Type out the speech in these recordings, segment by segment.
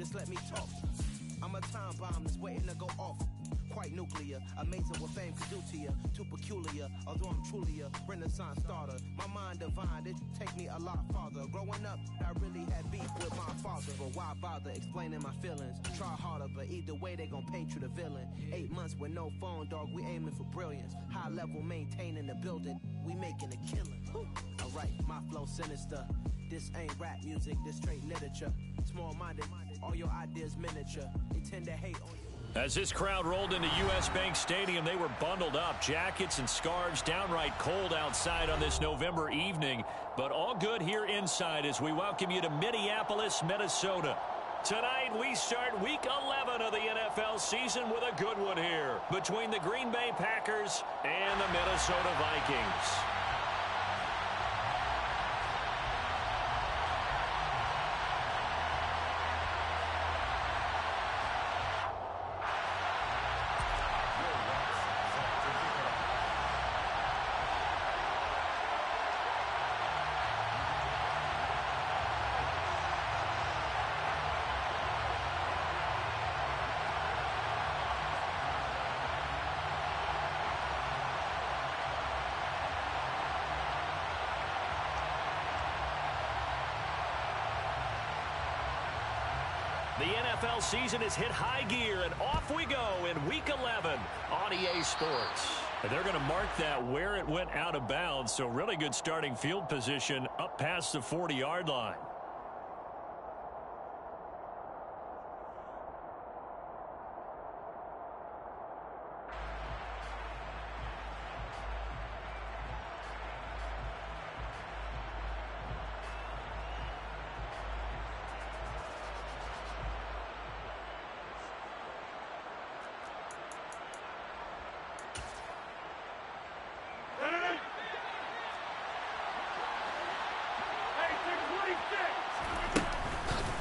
just let me talk. I'm a time bomb that's waiting to go off. Quite nuclear, amazing what fame can do to you. Too peculiar, although I'm truly a renaissance starter. My mind divine, it take me a lot farther. Growing up, I really had beef with my father. But why bother explaining my feelings? Try harder, but either way they gon' paint you the villain. 8 months with no phone, dog, we aiming for brilliance. High level maintaining the building, we making a killing. Alright, my flow sinister. This ain't rap music, this straight literature. Small-minded, all your ideas miniature. They tend to hate on you. As this crowd rolled into U.S. Bank Stadium, they were bundled up, jackets and scarves, downright cold outside on this November evening. But all good here inside as we welcome you to Minneapolis, Minnesota. Tonight, we start Week 11 of the NFL season with a good one here between the Green Bay Packers and the Minnesota Vikings. The NFL season has hit high gear, and off we go in Week 11 on EA Sports. And they're going to mark that where it went out of bounds, so really good starting field position up past the 40-yard line.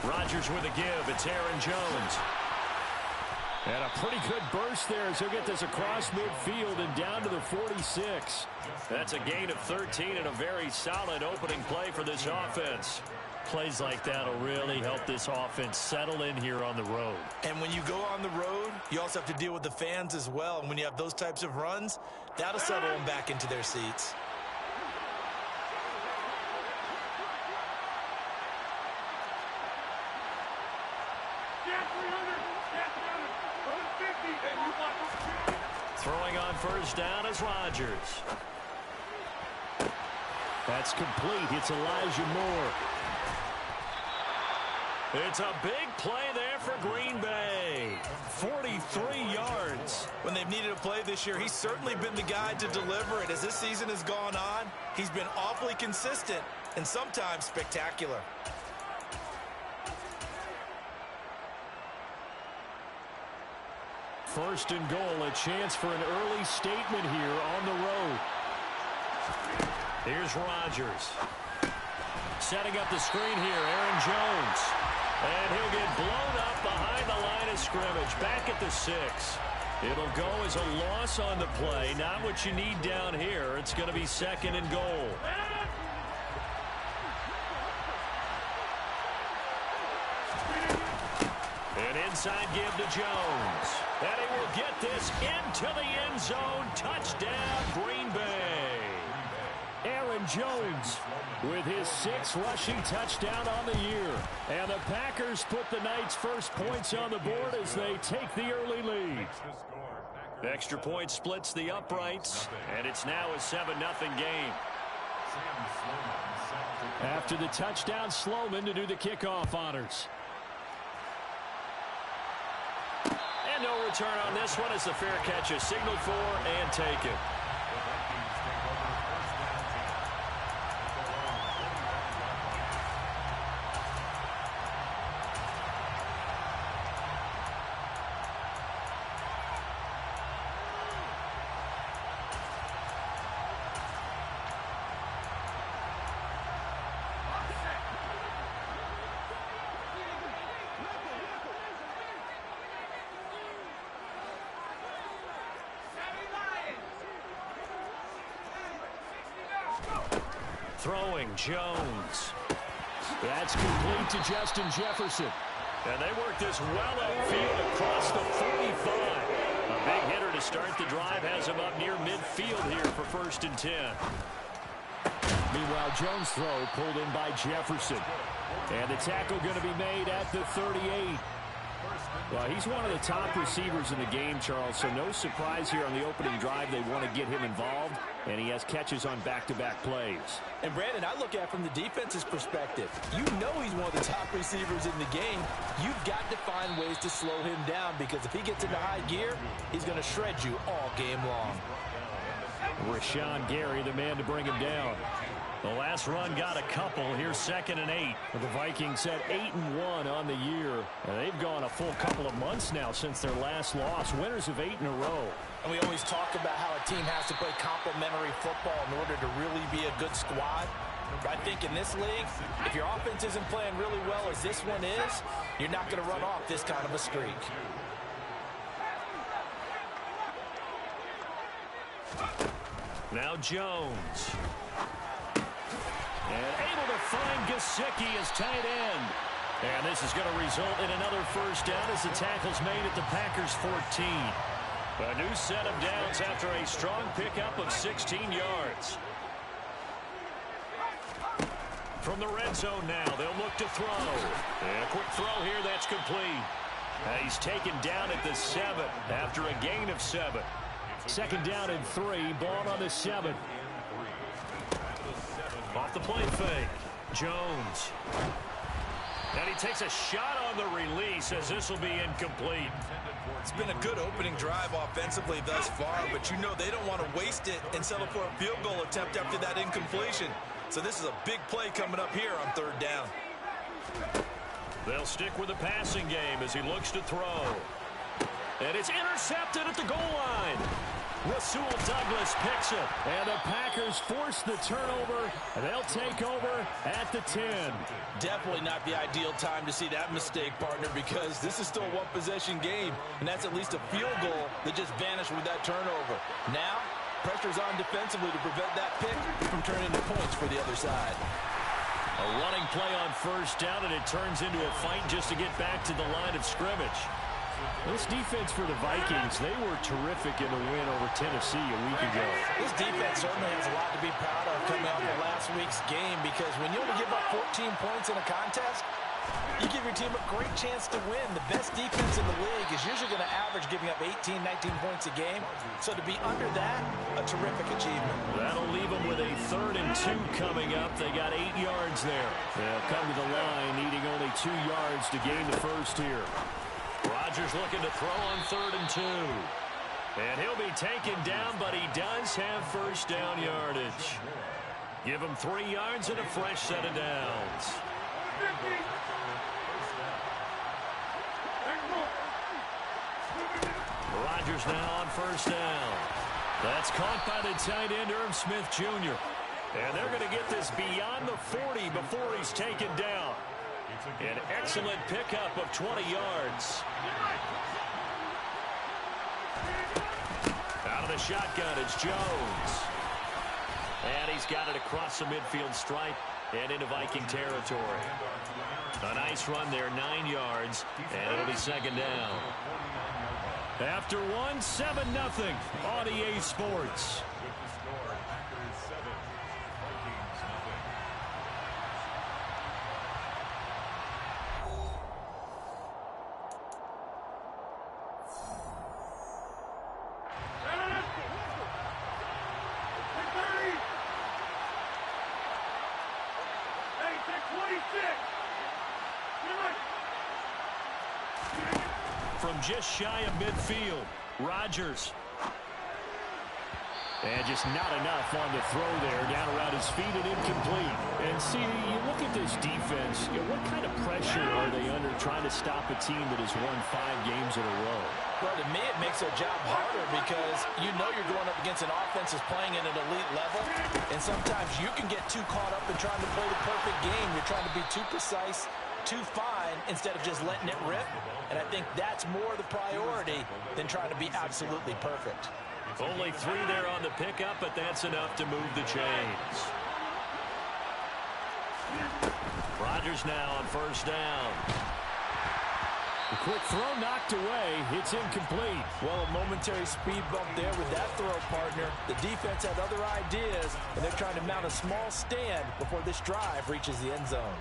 Rodgers with a give. It's Aaron Jones. And a pretty good burst there as he'll get this across midfield and down to the 46. That's a gain of 13 and a very solid opening play for this offense. Plays like that will really help this offense settle in here on the road. And when you go on the road, you also have to deal with the fans as well. And when you have those types of runs, that'll settle them back into their seats. Throwing on first down is Rodgers. That's complete. It's Elijah Moore. It's a big play there for Green Bay. 43 yards. When they've needed a play this year, he's certainly been the guy to deliver it. As this season has gone on, he's been awfully consistent and sometimes spectacular. First and goal, a chance for an early statement here on the road. Here's Rodgers. Setting up the screen here, Aaron Jones. And he'll get blown up behind the line of scrimmage, back at the 6. It'll go as a loss on the play, not what you need down here. It's going to be second and goal. An inside give to Jones. And he will get this into the end zone. Touchdown, Green Bay. Aaron Jones with his 6th rushing touchdown on the year. And the Packers put the night's first points on the board as they take the early lead. The extra point splits the uprights, and it's now a 7-0 game. After the touchdown, Sloman to do the kickoff honors. And no return on this one as the fair catch is signaled for and taken. Throwing Jones. That's complete to Justin Jefferson. And they work this well outfield across the 45. A big hitter to start the drive has him up near midfield here for 1st and 10. Meanwhile, Jones' throw pulled in by Jefferson. And the tackle going to be made at the 38. Well, he's one of the top receivers in the game, Charles, so no surprise here on the opening drive. They want to get him involved, and he has catches on back-to-back plays. And, Brandon, I look at it from the defense's perspective. You know he's one of the top receivers in the game. You've got to find ways to slow him down because if he gets into high gear, he's going to shred you all game long. Rashawn Gary, the man to bring him down. The last run got a couple. Here's 2nd and 8. The Vikings had 8-1 on the year. And they've gone a full couple of months now since their last loss. Winners of 8 in a row. And we always talk about how a team has to play complementary football in order to really be a good squad. But I think in this league, if your offense isn't playing really well as this one is, you're not going to run off this kind of a streak. Now Jones. And able to find Gesicki as tight end. And this is going to result in another 1st down as the tackle's made at the Packers' 14. A new set of downs after a strong pickup of 16 yards. From the red zone now, they'll look to throw. And a quick throw here, that's complete. And he's taken down at the 7 after a gain of 7. 2nd down and 3, ball on the 7. Off the play fake. Jones. And he takes a shot on the release as this will be incomplete. It's been a good opening drive offensively thus far, but you know they don't want to waste it and settle for a field goal attempt after that incompletion. So this is a big play coming up here on 3rd down. They'll stick with the passing game as he looks to throw. And it's intercepted at the goal line. Rasul Douglas picks it. And the Packers force the turnover. And they'll take over at the 10. Definitely not the ideal time to see that mistake, partner, because this is still a one-possession game. And that's at least a field goal that just vanished with that turnover. Now, pressure's on defensively to prevent that pick from turning into points for the other side. A running play on 1st down, and it turns into a fight just to get back to the line of scrimmage. This defense for the Vikings, they were terrific in the win over Tennessee a week ago. This defense certainly has a lot to be proud of coming off of last week's game because when you only give up 14 points in a contest, you give your team a great chance to win. The best defense in the league is usually going to average giving up 18, 19 points a game. So to be under that, a terrific achievement. That'll leave them with a 3rd and 2 coming up. They got 8 yards there. They'll come to the line needing only 2 yards to gain the 1st here. Rodgers looking to throw on 3rd and 2. And he'll be taken down, but he does have 1st down yardage. Give him 3 yards and a fresh set of downs. Rodgers now on 1st down. That's caught by the tight end, Irv Smith Jr. And they're going to get this beyond the 40 before he's taken down. An excellent pickup of 20 yards. Out of the shotgun, it's Jones. And he's got it across the midfield stripe and into Viking territory. A nice run there, 9 yards, and it'll be 2nd down. After one, 7-0 on EA Sports. From just shy of midfield, Rodgers. And just not enough on the throw there, down around his feet and incomplete. And see, you look at this defense, what kind of pressure are they under trying to stop a team that has won 5 games in a row? Well, to me, it makes their job harder because you know you're going up against an offense that's playing at an elite level. And sometimes you can get too caught up in trying to play the perfect game. You're trying to be too precise, too fine, instead of just letting it rip. And I think that's more the priority than trying to be absolutely perfect. Only 3 there on the pickup, but that's enough to move the chains. Rodgers now on 1st down. Quick throw knocked away. It's incomplete. Well, a momentary speed bump there with that throw, partner. The defense had other ideas, and they're trying to mount a small stand before this drive reaches the end zone.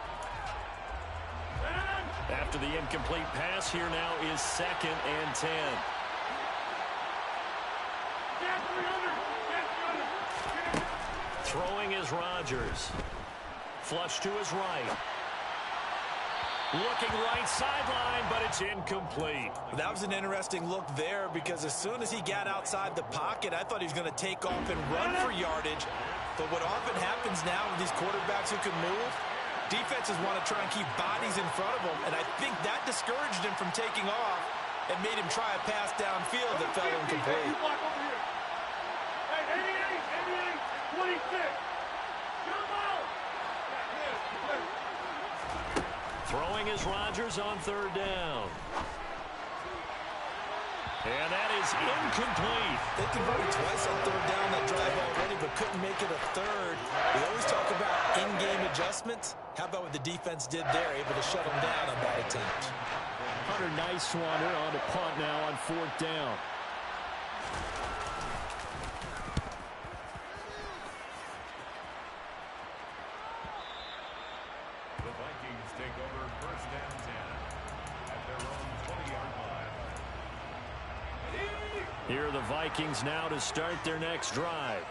After the incomplete pass, here now is 2nd and 10. Throwing is Rodgers. Flush to his right. Looking right sideline, but it's incomplete. That was an interesting look there because as soon as he got outside the pocket, I thought he was going to take off and run for yardage. But what often happens now with these quarterbacks who can move, defenses want to try and keep bodies in front of them, and I think that discouraged him from taking off and made him try a pass downfield that fell incomplete. Throwing is Rodgers on 3rd down. And that is incomplete. They converted twice on 3rd down that drive already, but couldn't make it a 3rd. We always talk about in-game adjustments. How about what the defense did there, able to shut them down on that attempt? Hunter Nice-Swanner on a punt now on 4th down. The Vikings take over 1st and 10 at their own 20-yard line. Here are the Vikings now to start their next drive.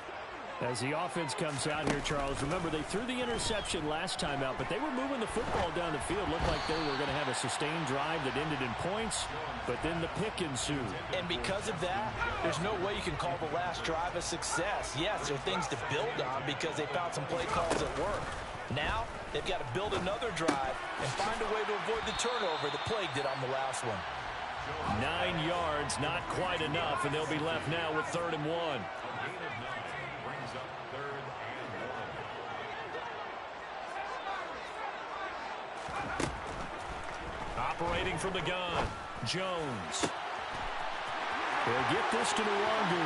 As the offense comes out here, Charles, remember they threw the interception last time out, but they were moving the football down the field. Looked like they were going to have a sustained drive that ended in points, but then the pick ensued. And because of that, there's no way you can call the last drive a success. Yes, there are things to build on because they found some play calls at work. Now, they've got to build another drive and find a way to avoid the turnover that plagued it on the last one. 9 yards, not quite enough, and they'll be left now with 3rd and 1. Brings up 3rd and 1. Operating from the gun, Jones. They'll get this to Nwangu.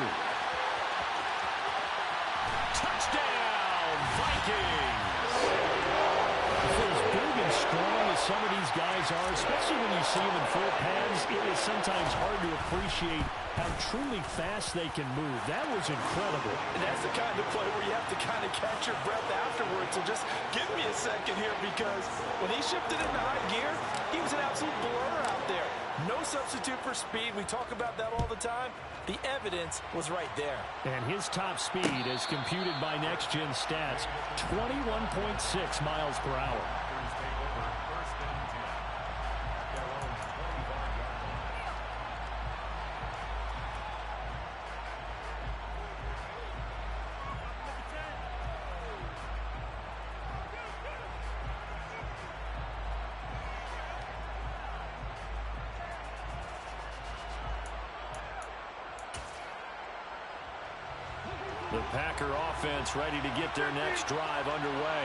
Touchdown, Vikings! For as big and strong as some of these guys are, especially when you see them in full pads, it is sometimes hard to appreciate how truly fast they can move. That was incredible. And that's the kind of play where you have to kind of catch your breath afterwards. So just give me a second here because when he shifted into high gear, he was an absolute blur out there. No substitute for speed. We talk about that all the time. The evidence was right there. And his top speed, as computed by Next Gen Stats, 21.6 miles per hour. The Packer offense ready to get their next drive underway.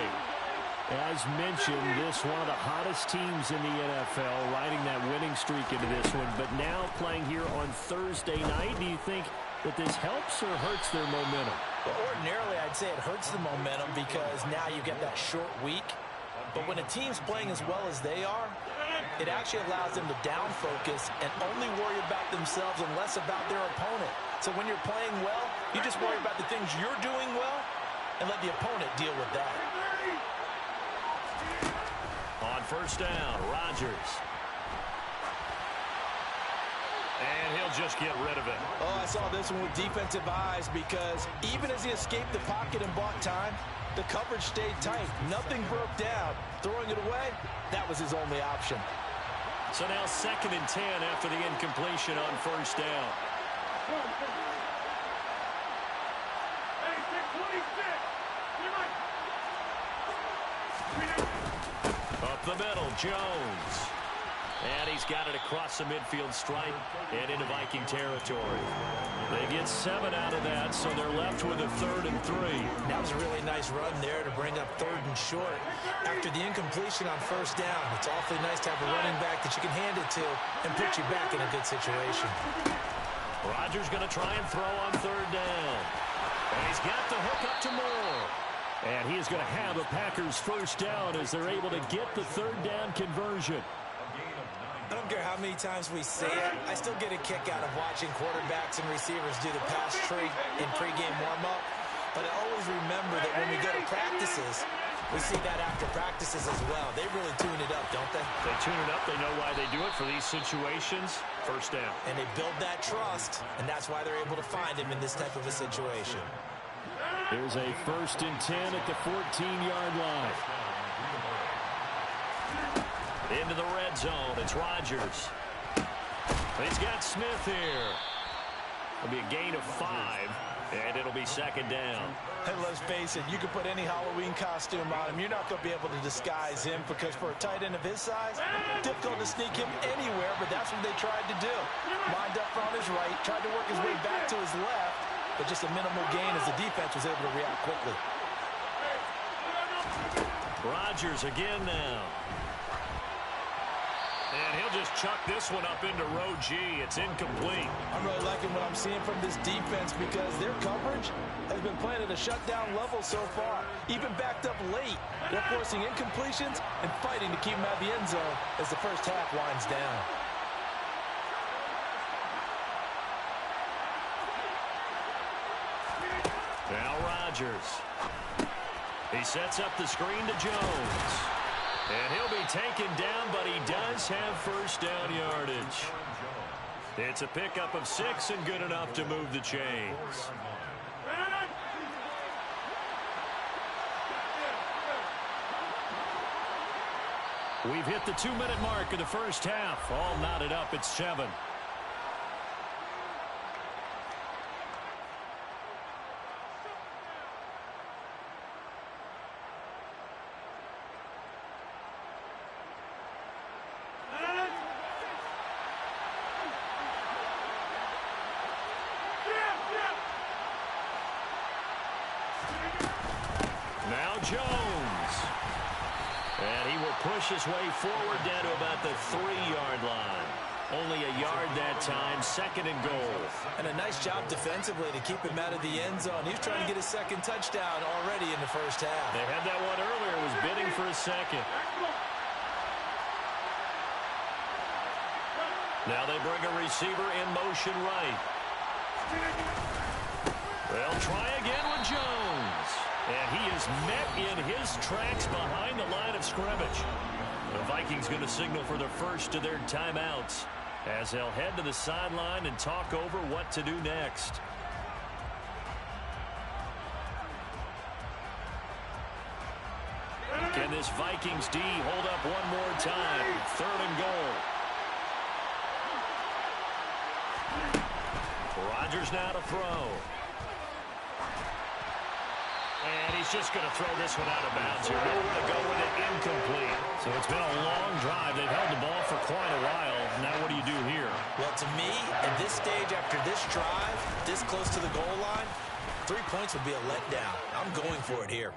As mentioned, this one of the hottest teams in the NFL, riding that winning streak into this one, but now playing here on Thursday night. Do you think that this helps or hurts their momentum? Well, ordinarily, I'd say it hurts the momentum because now you get that short week. But when a team's playing as well as they are, it actually allows them to down focus and only worry about themselves and less about their opponent. So when you're playing well, you just worry about the things you're doing well and let the opponent deal with that. On 1st down, Rodgers. And he'll just get rid of it. Oh, I saw this one with defensive eyes because even as he escaped the pocket and bought time, the coverage stayed tight. Nothing broke down. Throwing it away, that was his only option. So now 2nd and 10 after the incompletion on 1st down. Up the middle, Jones. And he's got it across the midfield stripe and into Viking territory. They get 7 out of that, so they're left with a 3rd and 3. That was a really nice run there to bring up 3rd and short. After the incompletion on 1st down, it's awfully nice to have a running back that you can hand it to and put you back in a good situation. Rodgers going to try and throw on 3rd down. And he's got the hook up to Moore. And he is going to have a Packers 1st down as they're able to get the 3rd down conversion. I don't care how many times we see it, I still get a kick out of watching quarterbacks and receivers do the pass tree in pregame warm-up. But I always remember that when we go to practices, we see that after practices as well. They really tune it up, don't they? They tune it up. They know why they do it for these situations. First down. And they build that trust, and that's why they're able to find him in this type of a situation. Here's a 1st and 10 at the 14-yard line. Into the red zone. It's Rodgers. He's got Smith here. It'll be a gain of 5, and it'll be 2nd down. And let's face it, you can put any Halloween costume on him. You're not going to be able to disguise him because for a tight end of his size, difficult to sneak him anywhere, but that's what they tried to do. Lined up on his right, tried to work his way back to his left, but just a minimal gain as the defense was able to react quickly. Rodgers again now. And he'll just chuck this one up into row G. It's incomplete. I'm really liking what I'm seeing from this defense because their coverage has been playing at a shutdown level so far. Even backed up late, they're forcing incompletions and fighting to keep them out of the end zone as the first half winds down. Now Rodgers. He sets up the screen to Jones. And he'll be taken down, but he does have first down yardage. It's a pickup of 6 and good enough to move the chains. We've hit the 2-minute mark of the first half. All knotted up at 7. Now Jones. And he will push his way forward down to about the 3-yard line. Only a yard that time, 2nd and goal. And a nice job defensively to keep him out of the end zone. He's trying to get his 2nd touchdown already in the first half. They had that one earlier. Was bidding for a 2nd. Now they bring a receiver in motion right. They'll try again with Jones. And he is met in his tracks behind the line of scrimmage. The Vikings going to signal for the first of their timeouts as they'll head to the sideline and talk over what to do next. Can this Vikings D hold up one more time? 3rd and goal. Rodgers now to throw. And he's just going to throw this one out of bounds here. They're going to go with it incomplete. So it's been a long drive. They've held the ball for quite a while. Now what do you do here? Well, to me, at this stage after this drive, this close to the goal line, 3 points would be a letdown. I'm going for it here.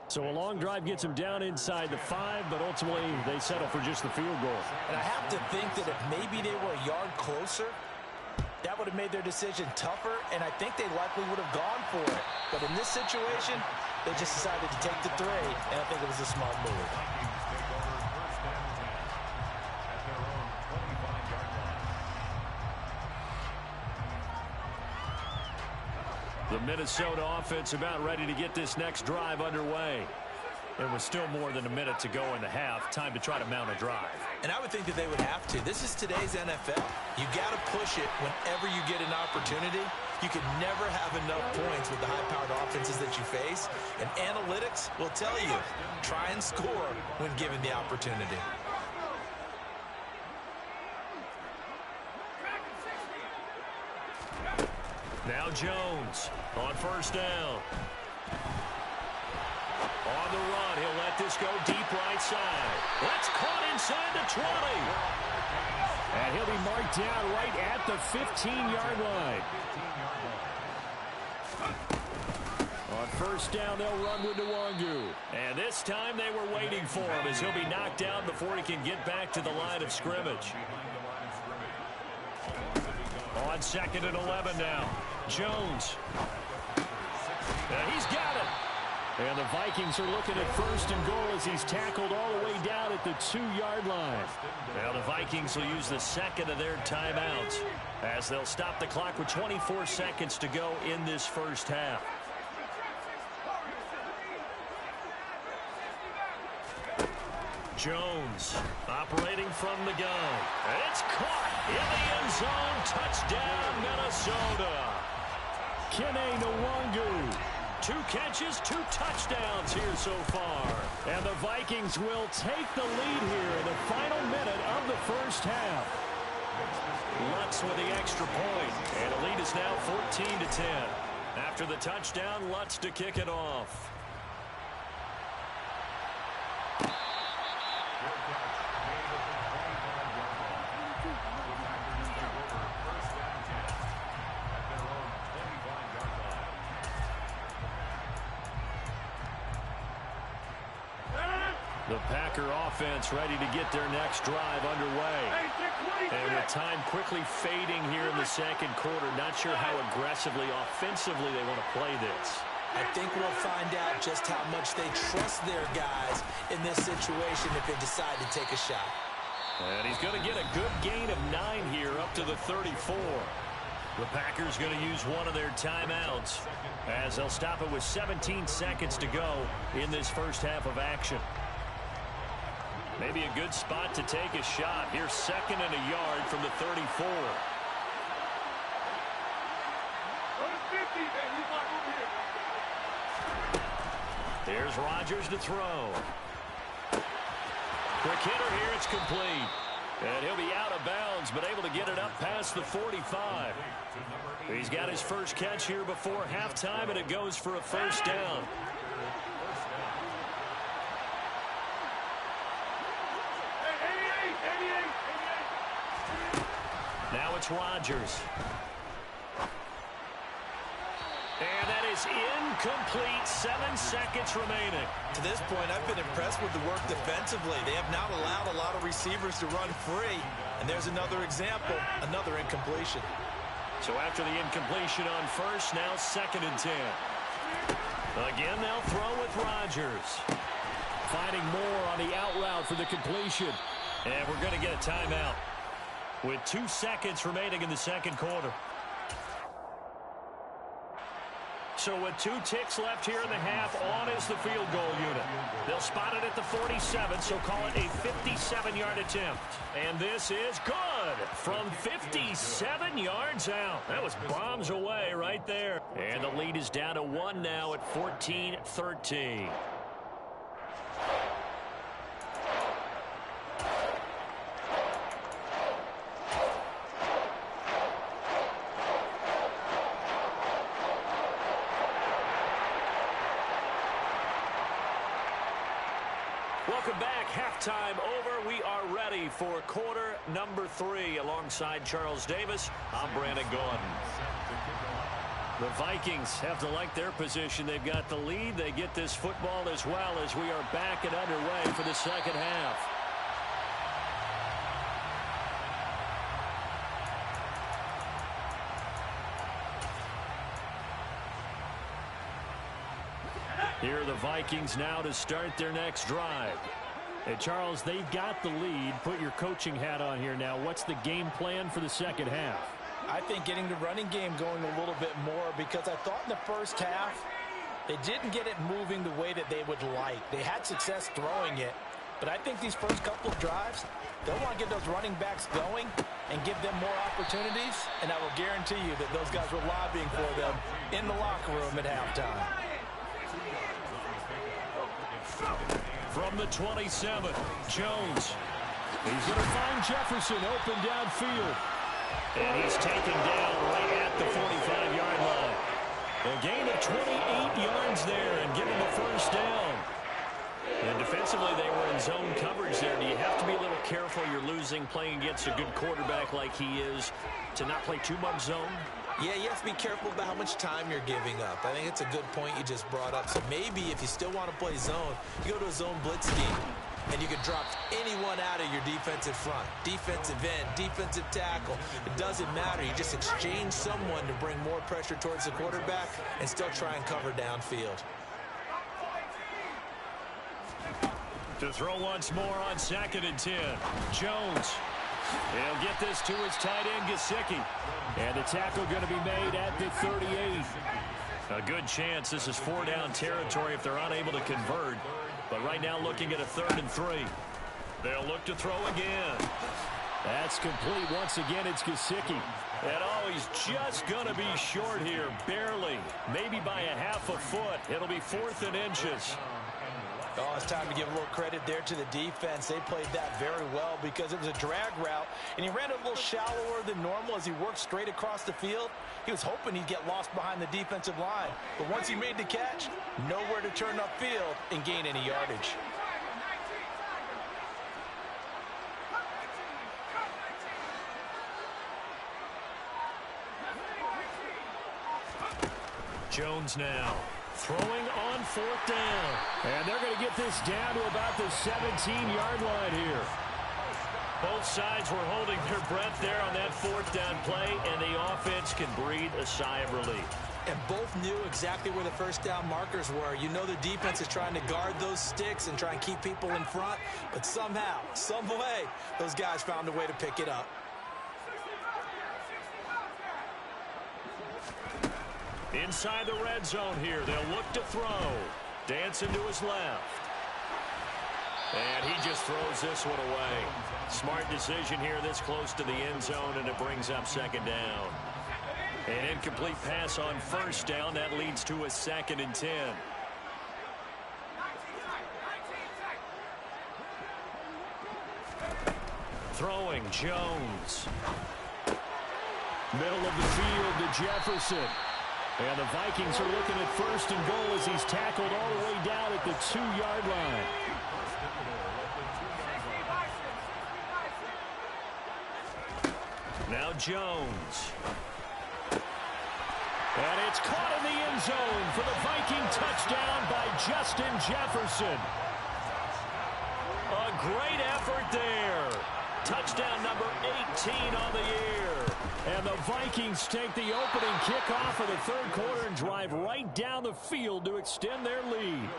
So a long drive gets him down inside the 5, but ultimately they settle for just the field goal. And I have to think that if maybe they were a yard closer, that would have made their decision tougher, and I think they likely would have gone for it. But in this situation, they just decided to take the 3, and I think it was a smart move. The Minnesota offense about ready to get this next drive underway. There was still more than a minute to go in the half. Time to try to mount a drive. And I would think that they would have to. This is today's NFL. You got to push it whenever you get an opportunity. You can never have enough points with the high-powered offenses that you face. And analytics will tell you, try and score when given the opportunity. Now Jones on 1st down. On the run, he'll let this go deep right side. That's caught inside the 20. And he'll be marked down right at the 15-yard line. On 1st down, they'll run with Nwangu. And this time they were waiting for him as he'll be knocked down before he can get back to the line of scrimmage. On 2nd and 11 now. Jones. And he's got it. And the Vikings are looking at first and goal as he's tackled all the way down at the 2-yard line. Now the Vikings will use the second of their timeouts as they'll stop the clock with 24 seconds to go in this first half. Jones operating from the gun. And it's caught in the end zone. Touchdown, Minnesota. Kene Nwangu. 2 catches, 2 touchdowns here so far. And the Vikings will take the lead here in the final minute of the first half. Lutz with the extra point. And the lead is now 14-10. After the touchdown, Lutz to kick it off. The Packer offense ready to get their next drive underway. And with time quickly fading here in the second quarter, not sure how aggressively, offensively they want to play this. I think we'll find out just how much they trust their guys in this situation if they decide to take a shot. And he's going to get a good gain of 9 here up to the 34. The Packers going to use one of their timeouts as they'll stop it with 17 seconds to go in this first half of action. Maybe a good spot to take a shot. Here's 2nd and a yard from the 34. Here's Rodgers to throw. Quick hitter here, it's complete. And he'll be out of bounds, but able to get it up past the 45. He's got his first catch here before halftime, and it goes for a first down. Now it's Rodgers. And that is incomplete. 7 seconds remaining. To this point, I've been impressed with the work defensively. They have not allowed a lot of receivers to run free. And there's another example, another incompletion. So after the incompletion on first, now 2nd and 10. Again, they'll throw with Rodgers. Finding more on the out route for the completion. And we're going to get a timeout with 2 seconds remaining in the second quarter. So with 2 ticks left here in the half, on is the field goal unit. They'll spot it at the 47, so call it a 57-yard attempt. And this is good from 57 yards out. That was bombs away right there. And the lead is down to 1 now at 14-13. Welcome back. Halftime over. We are ready for quarter number 3. Alongside Charles Davis, I'm Brandon Gordon. The Vikings have to like their position. They've got the lead. They get this football as well as we are back and underway for the second half. Here are the Vikings now to start their next drive. Hey, Charles, they've got the lead. Put your coaching hat on here now. What's the game plan for the second half? I think getting the running game going a little bit more, because I thought in the first half they didn't get it moving the way that they would like. They had success throwing it, but I think these first couple of drives, they'll want to get those running backs going and give them more opportunities, and I will guarantee you that those guys were lobbying for them in the locker room at halftime. From the 27, Jones. He's going to find Jefferson open downfield. And he's taken down right at the 45-yard line. A gain of 28 yards there and give him a first down. And defensively, they were in zone coverage there. Do you have to be a little careful? You're losing, playing against a good quarterback like he is, to not play too much zone? Yeah, you have to be careful about how much time you're giving up. I think it's a good point you just brought up. So maybe if you still want to play zone, you go to a zone blitz scheme, and you can drop anyone out of your defensive front. Defensive end, defensive tackle. It doesn't matter. You just exchange someone to bring more pressure towards the quarterback and still try and cover downfield. To throw once more on 2nd and 10. Jones. He'll get this to his tight end, Gesicki. And the tackle going to be made at the 38. A good chance this is 4-down territory if they're unable to convert. But right now looking at a 3rd and 3. They'll look to throw again. That's complete. Once again, it's Gesicki. And oh, he's just going to be short here, barely. Maybe by a half a foot. It'll be 4th and inches. Oh, it's time to give a little credit there to the defense. They played that very well because it was a drag route, and he ran it a little shallower than normal as he worked straight across the field. He was hoping he'd get lost behind the defensive line. But once he made the catch, nowhere to turn upfield and gain any yardage. Jones now throwing on 4th down. And they're going to get this down to about the 17-yard line here. Both sides were holding their breath there on that 4th down play, and the offense can breathe a sigh of relief. And both knew exactly where the first down markers were. You know the defense is trying to guard those sticks and try and keep people in front, but somehow, some way, those guys found a way to pick it up. Inside the red zone here, they'll look to throw. Dancing to his left. And he just throws this one away. Smart decision here this close to the end zone, and it brings up 2nd down. An incomplete pass on 1st down. That leads to a 2nd and 10. Throwing, Jones. Middle of the field to Jefferson. And the Vikings are looking at 1st and goal as he's tackled all the way down at the 2-yard line. Now Jones. And it's caught in the end zone for the Viking touchdown by Justin Jefferson. A great effort there. Touchdown number 18 on the year. And the Vikings take the opening kickoff of the 3rd quarter and drive right down the field to extend their lead.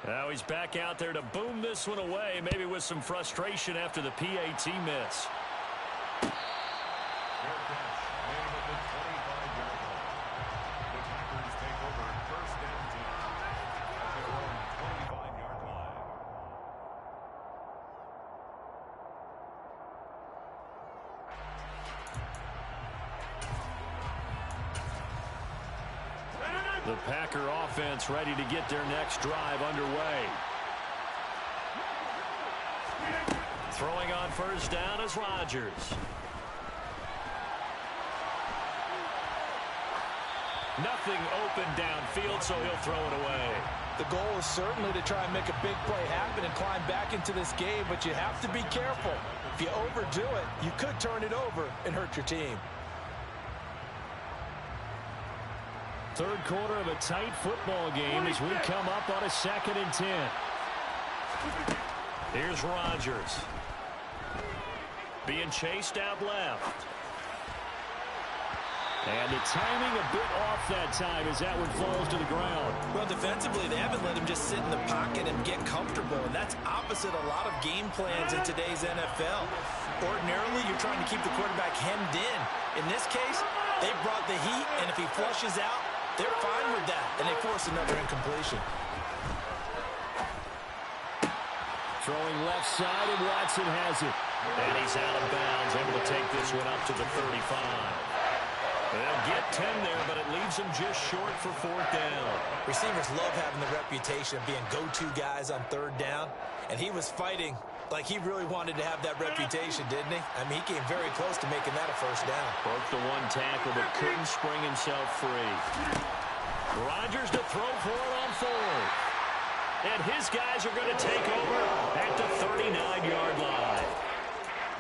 Now he's back out there to boom this one away, maybe with some frustration after the PAT miss. The Packer offense ready to get their next drive underway. Throwing on 1st down is Rodgers. Nothing open downfield, so he'll throw it away. The goal is certainly to try and make a big play happen and climb back into this game, but you have to be careful. If you overdo it, you could turn it over and hurt your team. 3rd quarter of a tight football game as we come up on a 2nd and 10. Here's Rodgers. Being chased out left. And the timing a bit off that time as that one falls to the ground. Well, defensively, they haven't let him just sit in the pocket and get comfortable, and that's opposite a lot of game plans in today's NFL. Ordinarily, you're trying to keep the quarterback hemmed in. In this case, they brought the heat, and if he flushes out, they're fine with that, and they force another incompletion. Throwing left side, and Watson has it. And he's out of bounds, able to take this one up to the 35. They'll get 10 there, but it leaves them just short for 4th down. Receivers love having the reputation of being go-to guys on 3rd down, and he was fighting like he really wanted to have that reputation, didn't he? I mean, he came very close to making that a 1st down. Broke the one tackle, but couldn't spring himself free. Rodgers to throw for it on 4th. And his guys are going to take over at the 39-yard line.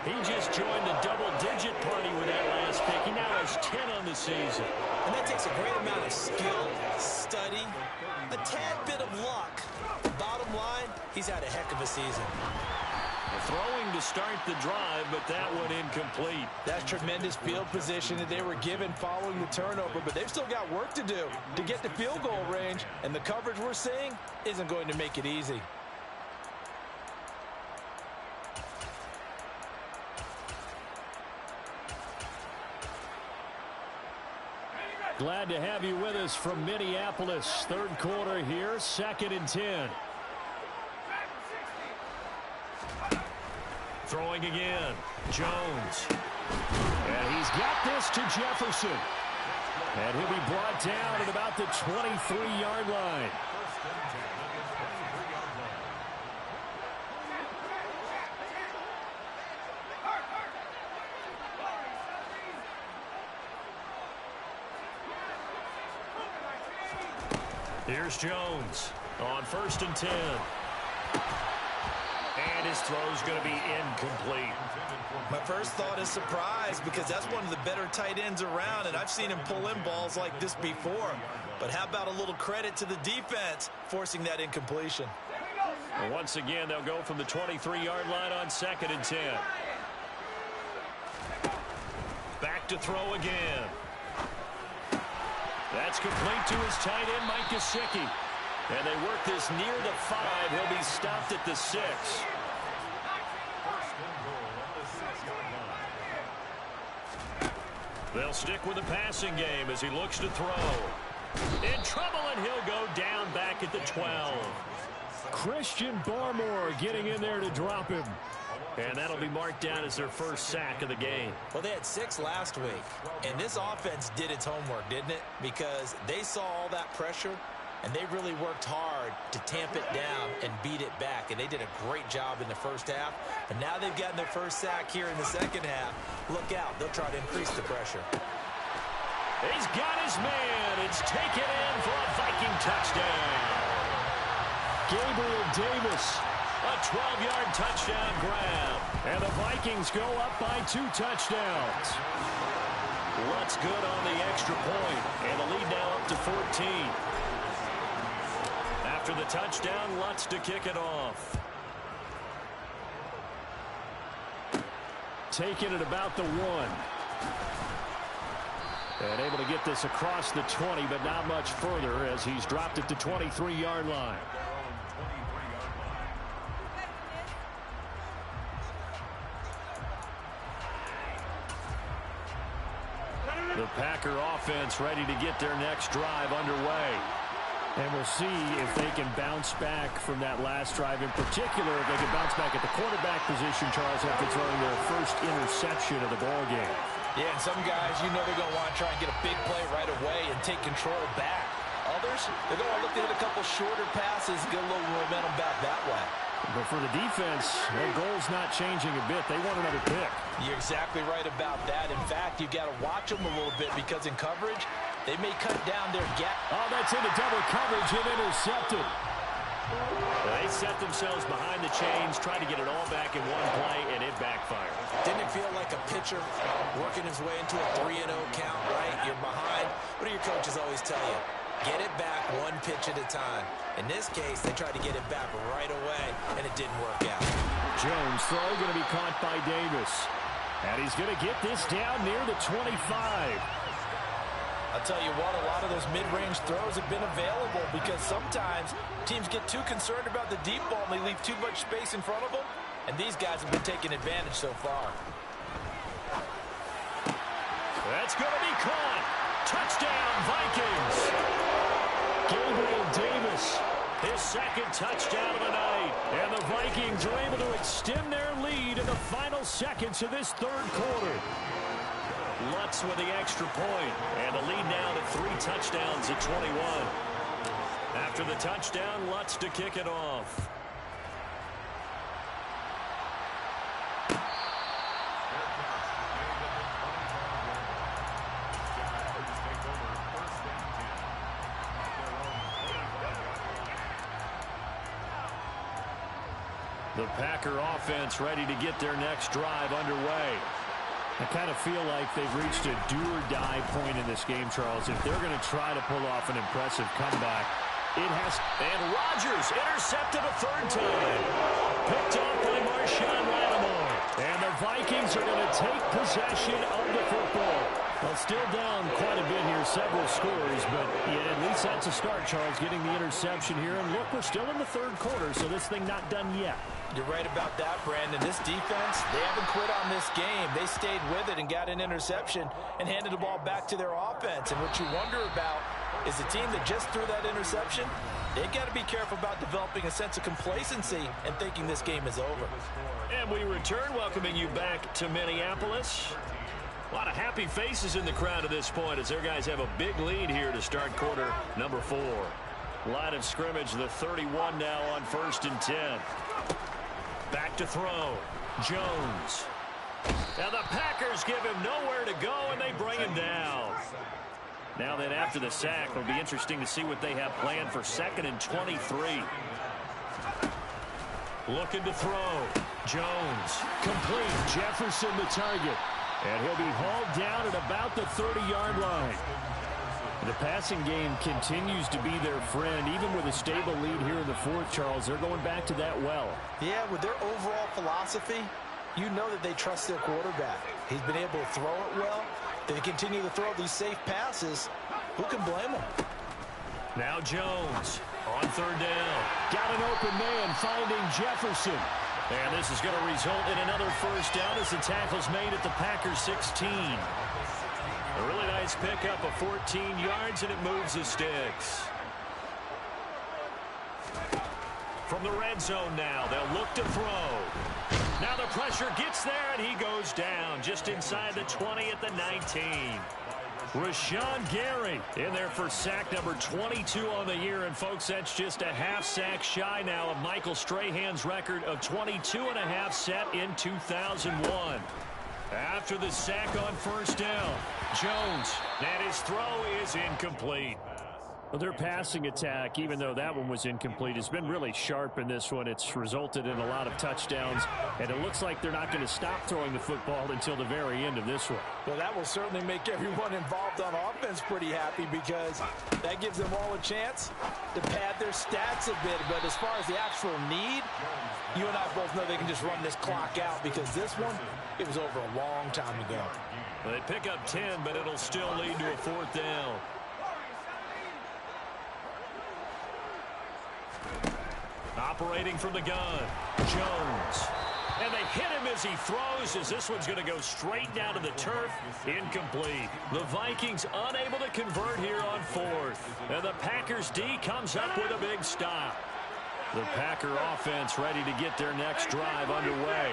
He just joined the double-digit party with that last pick. He now has 10 on the season. And that takes a great amount of skill, study, a tad bit of luck. Bottom line, he's had a heck of a season. Throwing to start the drive, but that one incomplete. That's tremendous field position that they were given following the turnover, but they've still got work to do to get to field goal range, and the coverage we're seeing isn't going to make it easy. Glad to have you with us from Minneapolis. Third quarter here, 2nd and 10. Throwing again, Jones. And he's got this to Jefferson. And he'll be brought down at about the 23-yard line. Here's Jones on 1st and 10. And his throw's going to be incomplete. My first thought is surprise, because that's one of the better tight ends around, and I've seen him pull in balls like this before. But how about a little credit to the defense forcing that incompletion? And once again, they'll go from the 23-yard line on 2nd and 10. Back to throw again. That's complete to his tight end, Mike Gesicki. And they work this near the 5. He'll be stopped at the 6. They'll stick with the passing game as he looks to throw. In trouble, and he'll go down back at the 12. Christian Barmore getting in there to drop him. And that'll be marked down as their first sack of the game. Well, they had 6 last week, and this offense did its homework, didn't it? Because they saw all that pressure, and they really worked hard to tamp it down and beat it back. And they did a great job in the first half. But now they've gotten their first sack here in the second half. Look out. They'll try to increase the pressure. He's got his man. It's taken in for a Viking touchdown. Gabriel Davis. A 12-yard touchdown grab. And the Vikings go up by 2 touchdowns. Lutz good on the extra point. And the lead now up to 14. After the touchdown, Lutz to kick it off. Taking it about the 1. And able to get this across the 20, but not much further as he's dropped it to 23-yard line. The Packer offense ready to get their next drive underway. And we'll see if they can bounce back from that last drive. In particular, if they can bounce back at the quarterback position, Charles, after throwing their first interception of the ballgame. Yeah, and some guys, you know they're going to want to try and get a big play right away and take control back. Others, they're going to look to hit a couple shorter passes, get a little momentum back that way. But for the defense, their goal's not changing a bit. They want another pick. You're exactly right about that. In fact, you've got to watch them a little bit because in coverage, they may cut down their gap. Oh, that's into double coverage and intercepted. They set themselves behind the chains, trying to get it all back in one play, and it backfired. Didn't it feel like a pitcher working his way into a 3-0 count, right? You're behind. What do your coaches always tell you? Get it back one pitch at a time. In this case, they tried to get it back right away, and it didn't work out. Jones throw going to be caught by Davis. And he's going to get this down near the 25. I'll tell you what, a lot of those mid-range throws have been available because sometimes teams get too concerned about the deep ball and they leave too much space in front of them, and these guys have been taking advantage so far. That's going to be caught. Touchdown, Vikings. Gabriel Davis, his second touchdown of the night. And the Vikings are able to extend their lead in the final seconds of this third quarter. Lutz with the extra point, and the lead now to 3 touchdowns at 21. After the touchdown, Lutz to kick it off. The Packer offense ready to get their next drive underway. I kind of feel like they've reached a do-or-die point in this game, Charles. If they're going to try to pull off an impressive comeback, it has. And Rodgers intercepted a third time. Picked off by Marshawn Lattimore. take possession of the football. Well, still down quite a bit here, several scores, but yeah, at least that's a start, Charles, getting the interception here. And look, we're still in the third quarter, so this thing not done yet. You're right about that, Brandon. This defense, they haven't quit on this game. They stayed with it and got an interception and handed the ball back to their offense. And what you wonder about is the team that just threw that interception, they've got to be careful about developing a sense of complacency and thinking this game is over. And we return, welcoming you back to Minneapolis. A lot of happy faces in the crowd at this point as their guys have a big lead here to start quarter number 4. Line of scrimmage, the 31 now on 1st and 10. Back to throw. Jones. Now the Packers give him nowhere to go, and they bring him down. Now then, after the sack, it'll be interesting to see what they have planned for 2nd and 23. Looking to throw. Jones. Complete. Jefferson the target. And he'll be hauled down at about the 30-yard line. The passing game continues to be their friend. Even with a stable lead here in the 4th, Charles, they're going back to that well. Yeah, with their overall philosophy, you know that they trust their quarterback. He's been able to throw it well. They continue to throw these safe passes. Who can blame them? Now Jones on 3rd down. Got an open man finding Jefferson. And this is going to result in another 1st down as the tackle's made at the Packers 16. A really nice pickup of 14 yards, and it moves the sticks. From the red zone now, they'll look to throw. Now the pressure gets there, and he goes down just inside the 20 at the 19. Rashawn Gary in there for sack number 22 on the year. And, folks, that's just a half sack shy now of Michael Strahan's record of 22 and a half set in 2001. After the sack on 1st down, Jones, and his throw is incomplete. Well, their passing attack, even though that one was incomplete, has been really sharp in this one. It's resulted in a lot of touchdowns, and it looks like they're not going to stop throwing the football until the very end of this one. Well, that will certainly make everyone involved on offense pretty happy because that gives them all a chance to pad their stats a bit. But as far as the actual need, you and I both know they can just run this clock out because this one, it was over a long time ago. Well, they pick up 10, but it'll still lead to a 4th down. Operating from the gun, Jones. And they hit him as he throws, as this one's going to go straight down to the turf. Incomplete. The Vikings unable to convert here on 4th. And the Packers D comes up with a big stop. The Packer offense ready to get their next drive underway.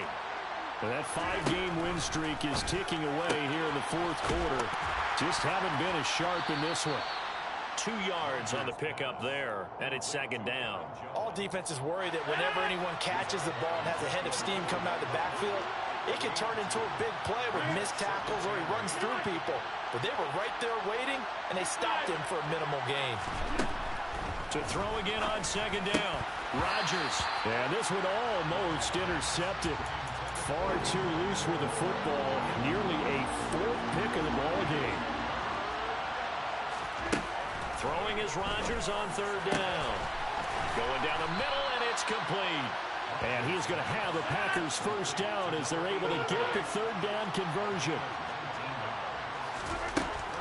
And that 5-game win streak is ticking away here in the 4th quarter. Just haven't been as sharp in this one. 2 yards on the pickup there, and it's 2nd down. All defenses worry that whenever anyone catches the ball and has a head of steam coming out of the backfield, it can turn into a big play with missed tackles or he runs through people. But they were right there waiting, and they stopped him for a minimal gain. To throw again on 2nd down, Rodgers. And this one almost intercepted. Far too loose with the football. Nearly a 4th pick of the ball game. Throwing is Rodgers on 3rd down. Going down the middle, and it's complete. And he's going to have the Packers 1st down as they're able to get the 3rd down conversion.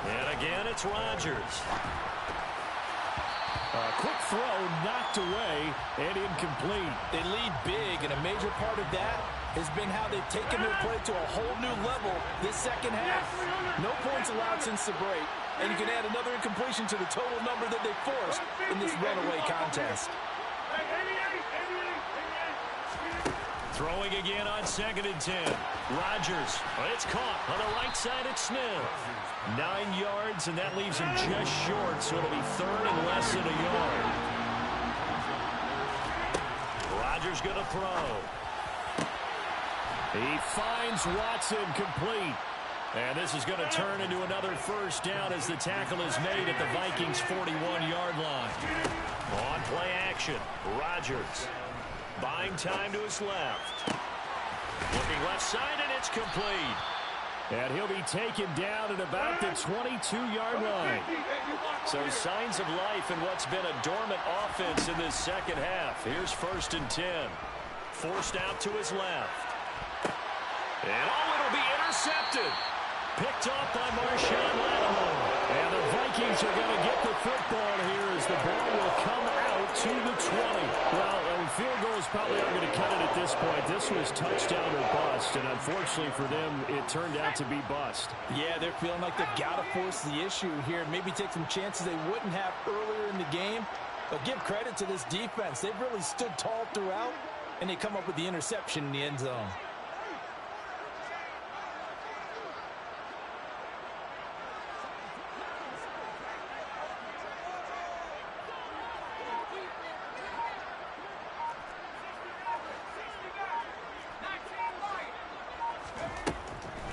And again, it's Rodgers. A quick throw knocked away and incomplete. They lead big, and a major part of that has been how they've taken their play to a whole new level this 2nd half. No points allowed since the break, and you can add another incompletion to the total number that they forced in this runaway contest. Throwing again on 2nd and 10. Rodgers. It's caught on the right side at Smith. 9 yards, and that leaves him just short, so it'll be 3rd and less than a yard. Rodgers going to throw. He finds Watson complete. And this is going to turn into another 1st down as the tackle is made at the Vikings' 41-yard line. On play action, Rodgers. Buying time to his left. Looking left side, and it's complete. And he'll be taken down at about the 22-yard line. So signs of life in what's been a dormant offense in this 2nd half. Here's 1st and 10. Forced out to his left. And it'll be intercepted. Picked off by Marshawn Lattimore. And the Vikings are going to get the football here as the ball will come out to the 20. Well, field goals probably aren't going to cut it at this point. This was touchdown or bust, and unfortunately for them, it turned out to be bust. Yeah, they're feeling like they've got to force the issue here. Maybe take some chances they wouldn't have earlier in the game. But give credit to this defense. They've really stood tall throughout, and they come up with the interception in the end zone.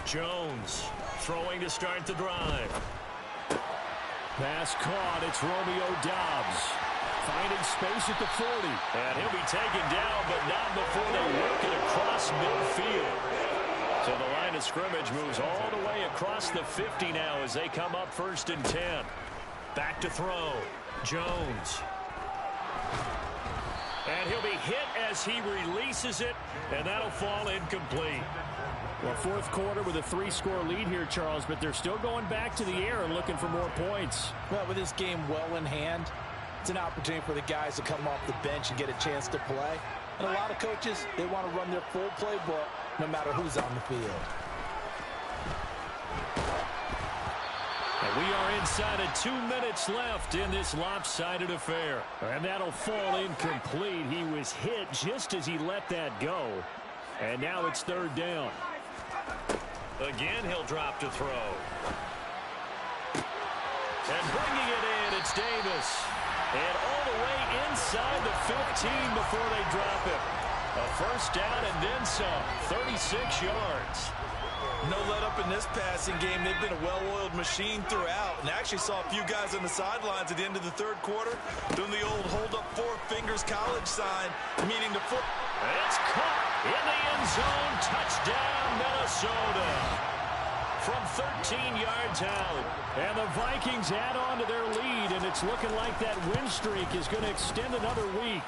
Jones throwing to start the drive. Pass caught. It's Romeo Doubs. Finding space at the 40. And he'll be taken down, but not before they work it across midfield. So the line of scrimmage moves all the way across the 50 now as they come up 1st and 10. Back to throw. Jones. And he'll be hit as he releases it, and that'll fall incomplete. Well, 4th quarter with a 3-score lead here, Charles, but they're still going back to the air and looking for more points. Well, with this game well in hand, it's an opportunity for the guys to come off the bench and get a chance to play. And a lot of coaches, they want to run their full playbook no matter who's on the field. And we are inside of 2 minutes left in this lopsided affair. And that'll fall incomplete. He was hit just as he let that go. And now it's 3rd down. Again, he'll drop to throw. And bringing it in, it's Davis. And all the way inside the 15 before they drop it. A 1st down and then some. 36 yards. No let up in this passing game. They've been a well-oiled machine throughout. And actually saw a few guys on the sidelines at the end of the 3rd quarter doing the old hold up 4 fingers college sign, meaning the foot. And it's caught in the end zone. Touchdown, Minnesota. From 13 yards out. And the Vikings add on to their lead, and it's looking like that win streak is going to extend another week.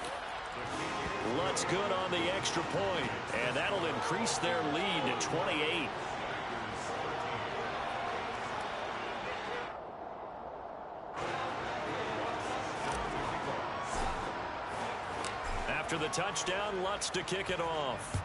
Lutz good on the extra point, and that'll increase their lead to 28. After the touchdown, Lutz to kick it off.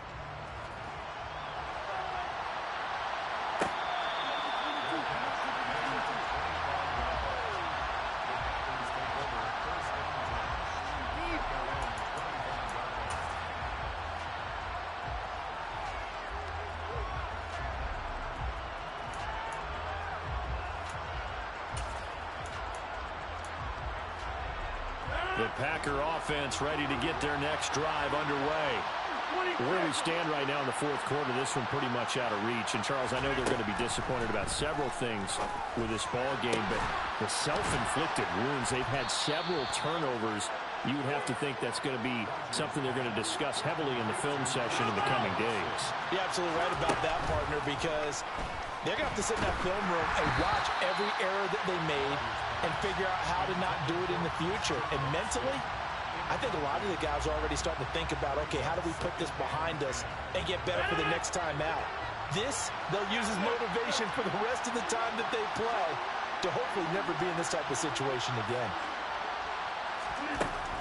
The Packer offense ready to get their next drive underway. Where we stand right now in the 4th quarter, this one pretty much out of reach. And, Charles, I know they're going to be disappointed about several things with this ball game, but the self-inflicted wounds, they've had several turnovers. You would have to think that's going to be something they're going to discuss heavily in the film session in the coming days. You're absolutely right about that, partner, because they're going to have to sit in that film room and watch every error that they made and figure out how to not do it in the future. And mentally, I think a lot of the guys are already starting to think about, okay, how do we put this behind us and get better for the next time out? This, they'll use as motivation for the rest of the time that they play to hopefully never be in this type of situation again.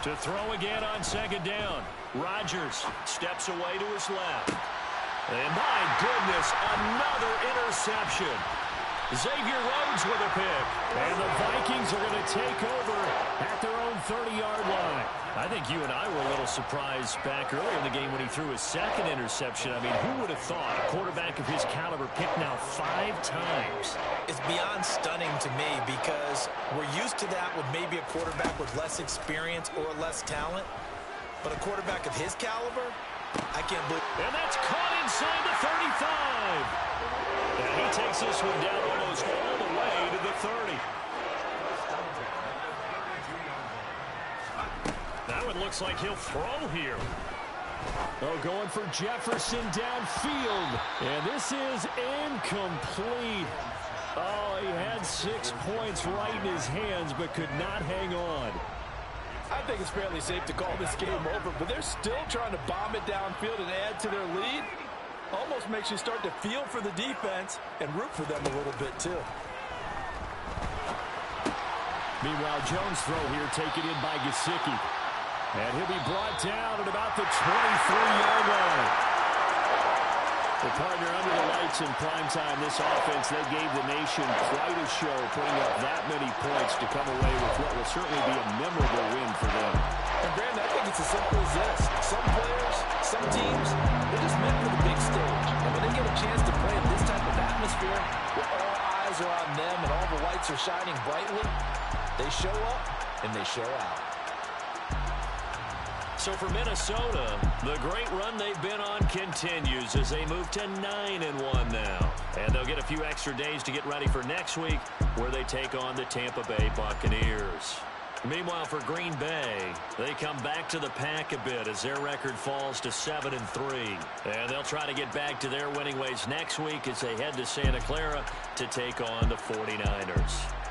To throw again on 2nd down. Rodgers steps away to his left. And my goodness, another interception. Xavier Rhodes with a pick. And the Vikings are going to take over at their own 30-yard line. I think you and I were a little surprised back earlier in the game when he threw his 2nd interception. I mean, who would have thought a quarterback of his caliber picked now 5 times? It's beyond stunning to me because we're used to that with maybe a quarterback with less experience or less talent. But a quarterback of his caliber, I can't believe. And that's caught inside the 35. And he takes this one down almost all the way to the 30. That one looks like he'll throw here. Oh, going for Jefferson downfield. And this is incomplete. Oh, he had 6 points right in his hands, but could not hang on. I think it's fairly safe to call this game over, but they're still trying to bomb it downfield and add to their lead. Almost just makes you start to feel for the defense and root for them a little bit, too. Meanwhile, Jones' throw here taken in by Gesicki. And he'll be brought down at about the 23-yard line. The partner under the lights in primetime, this offense, they gave the nation quite a show, putting up that many points to come away with what will certainly be a memorable win for them. And Brandon, I think it's as simple as this. Some players, some teams, they're just meant for the big stage. And when they get a chance to play in this type of atmosphere, where all eyes are on them and all the lights are shining brightly, they show up and they show out. So for Minnesota, the great run they've been on continues as they move to 9-1 now. And they'll get a few extra days to get ready for next week, where they take on the Tampa Bay Buccaneers. Meanwhile, for Green Bay, they come back to the pack a bit as their record falls to 7-3. And they'll try to get back to their winning ways next week as they head to Santa Clara to take on the 49ers.